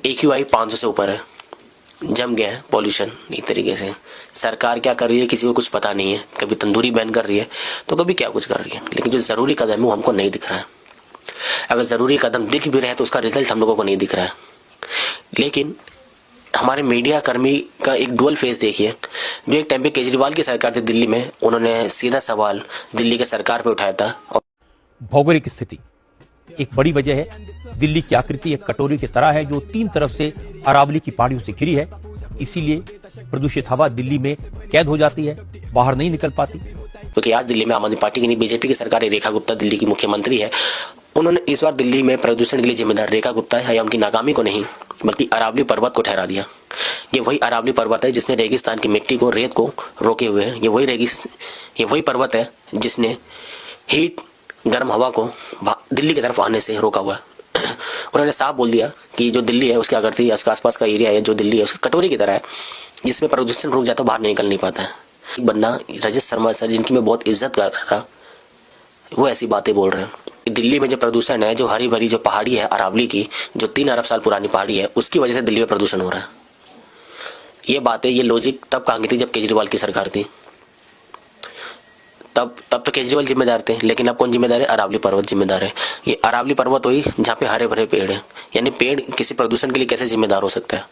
AQI 500 से ऊपर है, जम गया है पॉल्यूशन एक तरीके से। सरकार क्या कर रही है किसी को कुछ पता नहीं है, कभी तंदूरी बैन कर रही है तो कभी क्या कुछ कर रही है, लेकिन जो ज़रूरी कदम है वो हमको नहीं दिख रहा है। अगर ज़रूरी कदम दिख भी रहे हैं तो उसका रिजल्ट हम लोगों को नहीं दिख रहा है। लेकिन हमारे मीडिया कर्मी का एक डुअल फेस देखिए। जो एक टाइम पे केजरीवाल की सरकार थी दिल्ली में, उन्होंने सीधा सवाल दिल्ली के सरकार पे उठाया था। और भौगोलिक स्थिति एक बड़ी वजह है। दिल्ली की आकृति एक कटोरी की तरह है जो 3 तरफ से अरावली की पहाड़ियों से घिरी है, इसीलिए प्रदूषित हवा दिल्ली में कैद हो जाती है, बाहर नहीं निकल पाती। क्योंकि आज दिल्ली में आम आदमी पार्टी की नहीं BJP की सरकार है, रेखा गुप्ता दिल्ली की मुख्यमंत्री है। उन्होंने इस बार दिल्ली में प्रदूषण के लिए जिम्मेदार रेखा गुप्ता है या उनकी नाकामी को नहीं बल्कि अरावली पर्वत को ठहरा दिया। ये वही अरावली पर्वत है जिसने रेगिस्तान की मिट्टी को, रेत को रोके हुए है। ये वही पर्वत है जिसने हीट, गर्म हवा को दिल्ली की तरफ आने से रोका हुआ है। उन्होंने साफ बोल दिया कि जो दिल्ली है उसकी आकृति, उसके आसपास का एरिया है, जो दिल्ली है उसकी कटोरी की तरह है जिसमें प्रदूषण रुक जाता है, बाहर निकल नहीं पाता है। एक बंदा रजत शर्मा सर, जिनकी मैं बहुत इज्जत करता था, वो ऐसी बातें बोल रहे हैं। दिल्ली में जो प्रदूषण है, जो हरी भरी जो पहाड़ी है अरावली की, जो 3 अरब साल पुरानी पहाड़ी है, उसकी वजह से दिल्ली में प्रदूषण हो रहा है। ये बातें, ये लॉजिक तब कहाँ की थी जब केजरीवाल की सरकार थी। तब तो केजरीवाल जिम्मेदार थे, लेकिन अब कौन जिम्मेदार है? अरावली पर्वत जिम्मेदार है। ये अरावली पर्वत हुई जहाँ पे हरे भरे पेड़ हैं। यानी पेड़ किसी प्रदूषण के लिए कैसे जिम्मेदार हो सकता है?